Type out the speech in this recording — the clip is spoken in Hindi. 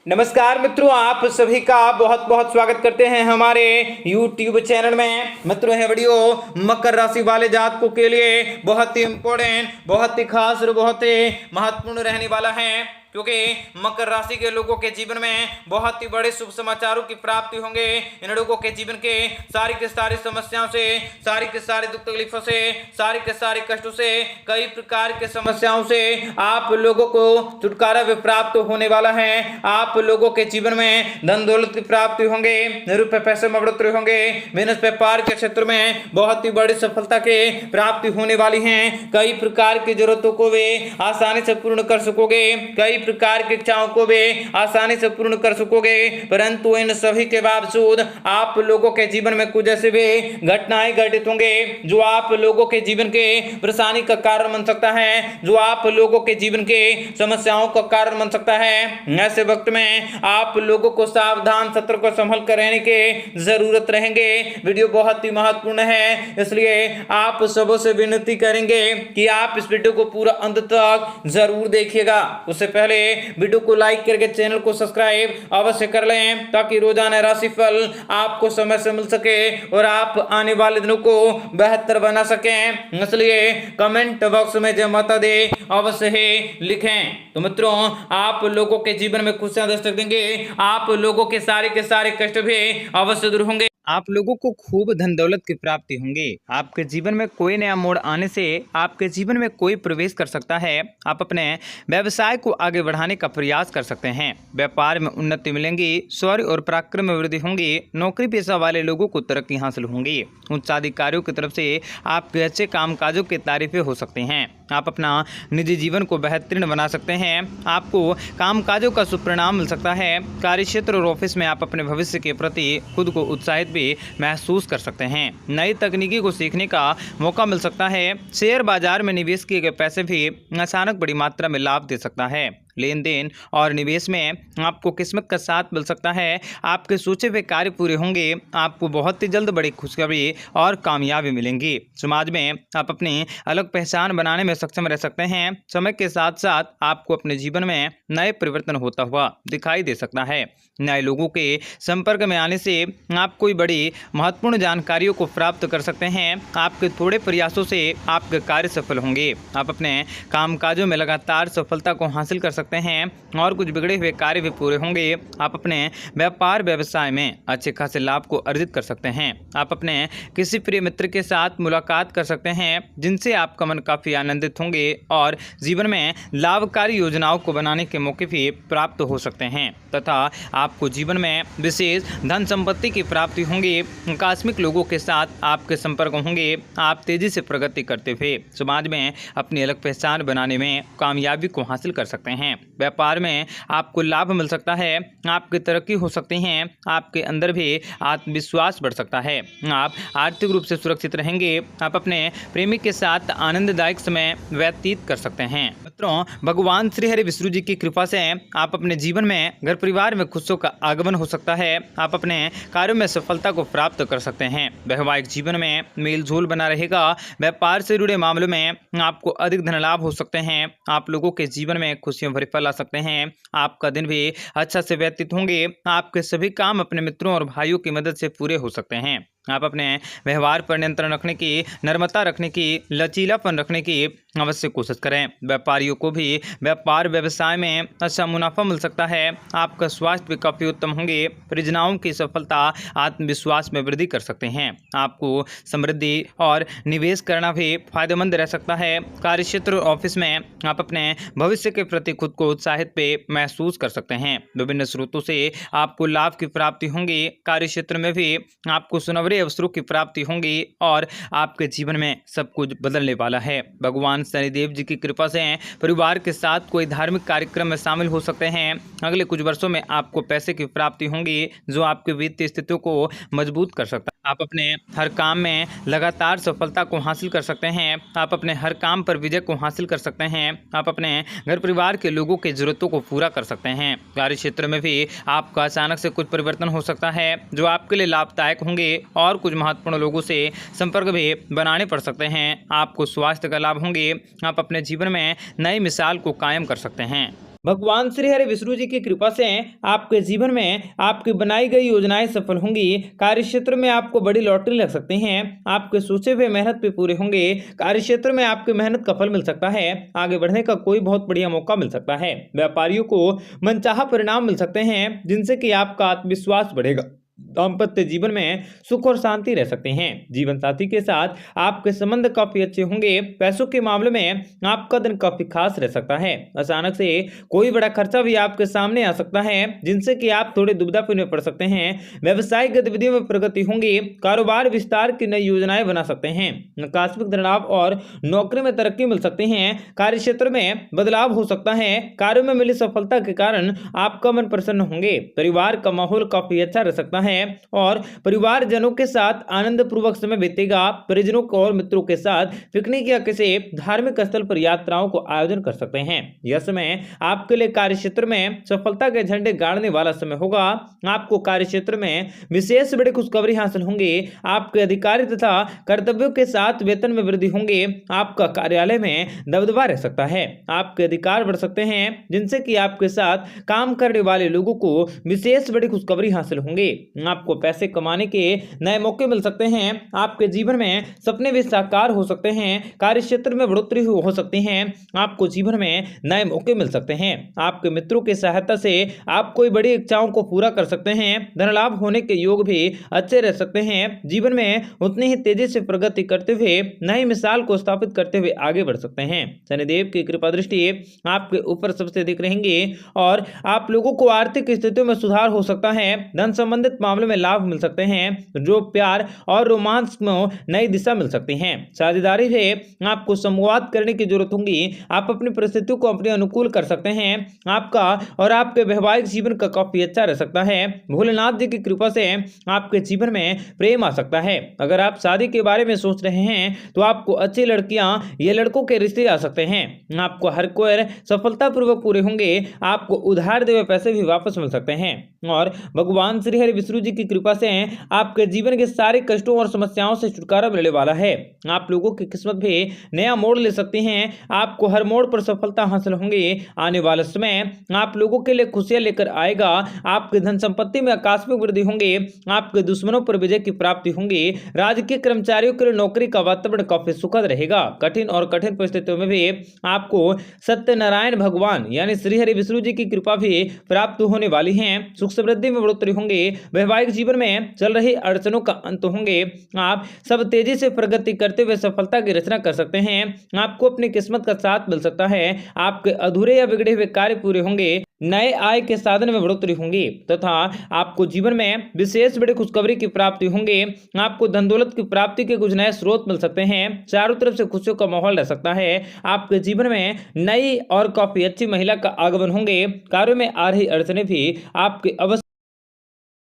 नमस्कार मित्रों, आप सभी का बहुत बहुत स्वागत करते हैं हमारे YouTube चैनल में। मित्रों, यह वीडियो मकर राशि वाले जातकों के लिए बहुत ही इंपॉर्टेंट, बहुत ही खास और बहुत ही महत्वपूर्ण रहने वाला है, क्योंकि मकर राशि के लोगों के जीवन में बहुत ही बड़े शुभ समाचारों की प्राप्ति होंगे। इन लोगों के जीवन के सारी के सारी समस्याओं से, सारी के सारे दुख तकलीफों से, सारी के सारे कष्टों से, कई प्रकार के समस्याओं से आप लोगों को छुटकारा भी प्राप्त होने वाला है। आप लोगों के जीवन में धन दौलत की प्राप्ति होंगे, रुपए पैसे में बढ़ोतरी होंगे, बिजनेस व्यापार के क्षेत्र में बहुत ही बड़ी सफलता के प्राप्ति होने वाली है। कई प्रकार की जरूरतों को वे आसानी से पूर्ण कर सकोगे, कई प्रकार की इच्छाओं को भी आसानी से पूर्ण कर सकोगे। परंतु इन सभी के बावजूद आप लोगों के जीवन में कुछ ऐसे भी घटनाएं घटित होंगे जो आप लोगों के जीवन के परेशानी का कारण बन सकता है, जो आप लोगों के जीवन के समस्याओं का कारण बन सकता है। ऐसे वक्त में आप लोगों को सावधान सतर्क और संभल कर रहने की जरूरत रहेंगे। वीडियो बहुत ही महत्वपूर्ण है, इसलिए आप सबों से विनती करेंगे कि आप इस वीडियो को पूरा अंत तक जरूर देखिएगा। उससे पहले वीडियो को लाइक करके चैनल को सब्सक्राइब अवश्य कर लें, ताकि रोजाना राशिफल आपको समय से मिल सके और आप आने वाले दिनों को बेहतर बना सकें। इसलिए कमेंट बॉक्स में जय माता दी अवश्य ही लिखें। तो मित्रों, आप लोगों के जीवन में खुशियां दस्तक देंगे, आप लोगों के सारे कष्ट भी अवश्य दूर होंगे, आप लोगों को खूब धन दौलत की प्राप्ति होंगी। आपके जीवन में कोई नया मोड़ आने से आपके जीवन में कोई प्रवेश कर सकता है। आप अपने व्यवसाय को आगे बढ़ाने का प्रयास कर सकते हैं। व्यापार में उन्नति मिलेंगी, शौर्य और पराक्रम में वृद्धि होंगी। नौकरी पेशा वाले लोगों को तरक्की हासिल होंगी। उच्च अधिकारियों की तरफ से आपके अच्छे कामकाजों की तारीफें हो सकती हैं। आप अपना निजी जीवन को बेहतरीन बना सकते हैं। आपको कामकाजों का सुपरिणाम मिल सकता है। कार्यक्षेत्र और ऑफिस में आप अपने भविष्य के प्रति खुद को उत्साहित भी महसूस कर सकते हैं। नई तकनीकी को सीखने का मौका मिल सकता है। शेयर बाजार में निवेश किए गए पैसे भी अचानक बड़ी मात्रा में लाभ दे सकता है। लेन देन और निवेश में आपको किस्मत का साथ मिल सकता है। आपके सोचे हुए कार्य पूरे होंगे। आपको बहुत ही जल्द बड़ी खुशखबरी और कामयाबी मिलेंगी। समाज में आप अपनी अलग पहचान बनाने में सक्षम रह सकते हैं। समय के साथ साथ आपको अपने जीवन में नए परिवर्तन होता हुआ दिखाई दे सकता है। नए लोगों के संपर्क में आने से आप कोई बड़ी महत्वपूर्ण जानकारियों को प्राप्त कर सकते हैं। आपके थोड़े प्रयासों से आपके कार्य सफल होंगे। आप अपने कामकाजों में लगातार सफलता को हासिल कर सकते हैं और कुछ बिगड़े हुए कार्य भी पूरे होंगे। आप अपने व्यापार व्यवसाय में अच्छे खासे लाभ को अर्जित कर सकते हैं। आप अपने किसी प्रिय मित्र के साथ मुलाकात कर सकते हैं, जिनसे आपका मन काफी आनंदित होंगे और जीवन में लाभकारी योजनाओं को बनाने के मौके भी प्राप्त हो सकते हैं तथा आपको जीवन में विशेष धन संपत्ति की प्राप्ति होंगी। आकस्मिक लोगों के साथ आपके संपर्क होंगे। आप तेजी से प्रगति करते हुए समाज में अपनी अलग पहचान बनाने में कामयाबी को हासिल कर सकते हैं। व्यापार में आपको लाभ मिल सकता है। आपकी तरक्की हो सकती है। आपके अंदर भी आत्मविश्वास बढ़ सकता है। आप आर्थिक रूप से सुरक्षित रहेंगे। आप अपने प्रेमी के साथ आनंददायक समय व्यतीत कर सकते हैं। मित्रों, भगवान श्री हरि विष्णु जी की कृपा से आप अपने जीवन में घर परिवार में खुशियों का आगमन हो सकता है। आप अपने कार्यों में सफलता को प्राप्त कर सकते हैं। वैवाहिक जीवन में मेल जोल बना रहेगा। व्यापार से जुड़े मामलों में आपको अधिक धन लाभ हो सकते हैं। आप लोगों के जीवन में खुशियों भरे फल आ सकते हैं। आपका दिन भी अच्छा से व्यतीत होंगे। आपके सभी काम अपने मित्रों और भाइयों की मदद से पूरे हो सकते हैं। आप अपने व्यवहार पर नियंत्रण रखने की, नम्रता रखने की, लचीलापन रखने की अवश्य कोशिश करें। व्यापारियों को भी व्यापार व्यवसाय में अच्छा मुनाफा मिल सकता है। आपका स्वास्थ्य भी काफी उत्तम होंगे। परियोजनाओं की सफलता आत्मविश्वास में वृद्धि कर सकते हैं। आपको समृद्धि और निवेश करना भी फायदेमंद रह सकता है। कार्यक्षेत्र और ऑफिस में आप अपने भविष्य के प्रति खुद को उत्साहित पे महसूस कर सकते हैं। विभिन्न स्रोतों से आपको लाभ की प्राप्ति होंगी। कार्यक्षेत्र में भी आपको सुनहरे अवसरों की प्राप्ति होंगी और आपके जीवन में सब कुछ बदलने वाला है। भगवान शनिदेव जी की कृपा से परिवार के साथ कोई धार्मिक कार्यक्रम में शामिल हो सकते हैं। अगले कुछ वर्षों में आपको पैसे की प्राप्ति होंगी, जो आपकी वित्तीय स्थितियों को मजबूत कर सकता है। आप अपने हर काम में लगातार सफलता को हासिल कर सकते हैं। आप अपने हर काम पर विजय को हासिल कर सकते हैं। आप अपने घर परिवार के लोगों की जरूरतों को पूरा कर सकते हैं। कार्य क्षेत्र में भी आपका अचानक से कुछ परिवर्तन हो सकता है, जो आपके लिए लाभदायक होंगे और कुछ महत्वपूर्ण लोगों से संपर्क भी बनाने पड़ सकते हैं। आपको स्वास्थ्य का लाभ होंगे। आप अपने जीवन में नई मिसाल को कायम कर सकते हैं। भगवान श्री हरि विष्णु जी की कृपा से आपके जीवन में आपकी बनाई गई योजनाएं सफल होंगी। कार्य क्षेत्र में आपको बड़ी लॉटरी लग सकती हैं। आपके सोचे हुए मेहनत पे पूरे होंगे। कार्य क्षेत्र में आपकी मेहनत का फल मिल सकता है। आगे बढ़ने का कोई बहुत बढ़िया मौका मिल सकता है। व्यापारियों को मनचाहा परिणाम मिल सकते हैं, जिनसे कि आपका आत्मविश्वास बढ़ेगा। दाम्पत्य जीवन में सुख और शांति रह सकते हैं। जीवन साथी के साथ आपके संबंध काफी अच्छे होंगे। पैसों के मामले में आपका दिन काफी खास रह सकता है। अचानक से कोई बड़ा खर्चा भी आपके सामने आ सकता है, जिनसे कि आप थोड़े दुविधा में पड़ सकते हैं। व्यवसायिक गतिविधियों में प्रगति होंगी। कारोबार विस्तार की नई योजनाएं बना सकते हैं। आकस्मिक तनाव और नौकरी में तरक्की मिल सकती है। कार्य क्षेत्र में बदलाव हो सकता है। कार्यों में मिली सफलता के कारण आपका मन प्रसन्न होंगे। परिवार का माहौल काफी अच्छा रह सकता है और परिवारजनों के साथ आनंद पूर्वक समय बीतेगा। परिजनों और मित्रों के साथ पिकनिक या किसी धार्मिक स्थल पर यात्राओं को आयोजन कर सकते हैं। यह समय आपके लिए कार्य क्षेत्र में सफलता के झंडे गाड़ने वाला समय होगा। आपको कार्य क्षेत्र में विशेष बड़ी खुशखबरी हासिल होंगी। आपके अधिकारी तथा कर्तव्यों के साथ वेतन में वृद्धि होंगे। आपका कार्यालय में दबदबा रह सकता है। आपके अधिकार बढ़ सकते हैं, जिनसे कि आपके साथ काम करने वाले लोगों को विशेष बड़ी खुशखबरी हासिल होंगी। आपको पैसे कमाने के नए मौके मिल सकते हैं। आपके जीवन में सपने भी साकार हो सकते हैं। कार्य क्षेत्र में बढ़ोतरी हो सकती है। आपको जीवन में नए मौके मिल सकते हैं। आपके मित्रों की सहायता से आप कोई बड़ी इच्छाओं को पूरा कर सकते हैं। धन लाभ होने के योग भी अच्छे रह सकते हैं। जीवन में उतनी ही तेजी से प्रगति करते हुए नई मिसाल को स्थापित करते हुए आगे बढ़ सकते हैं। शनिदेव की कृपा दृष्टि आपके ऊपर सबसे अधिक रहेंगे और आप लोगों को आर्थिक स्थितियों में सुधार हो सकता है। धन संबंधित मामले में लाभ मिल सकते हैं। जो प्यार और रोमांस में नई दिशा मिल सकती है। साझेदारी से आपको संवाद करने की जरूरत होगी। आप अपनी परिस्थितियों को अपने अनुकूल कर सकते हैं। आपका और आपके वैवाहिक जीवन का काफी अच्छा रह सकता है। भोलेनाथ जी की कृपा से आपके जीवन में प्रेम आ सकता है। अगर आप शादी के बारे में सोच रहे हैं तो आपको अच्छी लड़कियां या लड़कों के रिश्ते आ सकते हैं। आपको हर कोई सफलतापूर्वक पूरे होंगे। आपको उधार दिए हुए पैसे भी वापस मिल सकते हैं और भगवान श्री हरि विष्णु जी की कृपा से आपके जीवन के सारे कष्टों और समस्याओं से छुटकारा मिलने वाला है। आप लोगों की किस्मत भी नया मोड़ ले सकती हैं। आपको हर मोड़ पर सफलता हासिल होंगी। आने वाला समय आप लोगों के लिए खुशियां लेकर आएगा। आपके धन संपत्ति में आकस्मिक वृद्धि होंगी। आपके दुश्मनों पर विजय की प्राप्ति होंगी। राजकीय कर्मचारियों के लिए नौकरी का वातावरण काफी सुखद रहेगा। कठिन परिस्थितियों में भी आपको सत्यनारायण भगवान यानी श्री हरि विष्णु जी की कृपा भी प्राप्त होने वाली है। सुख समृद्धि में बढ़ोतरी होंगी। वैवाहिक जीवन में चल रही अड़चनों का अंत होंगे। आप सब तेजी से प्रगति करते हुए सफलता की रचना कर सकते हैं। आपको अपनी किस्मत का साथ मिल सकता है। आपके अधूरे या बिगड़े हुए कार्य पूरे होंगे। नए आय के साधन में बढ़ोतरी होंगी तथा आपको जीवन में विशेष बड़ी खुशखबरी की प्राप्ति होंगे। आपको धन दौलत की प्राप्ति के कुछ नए स्रोत मिल सकते हैं। चारों तरफ से खुशियों का माहौल रह सकता है। आपके जीवन में नई और काफी अच्छी महिला का आगमन होंगे। कार्यों में आ रही अड़चनें भी आपके अवश्य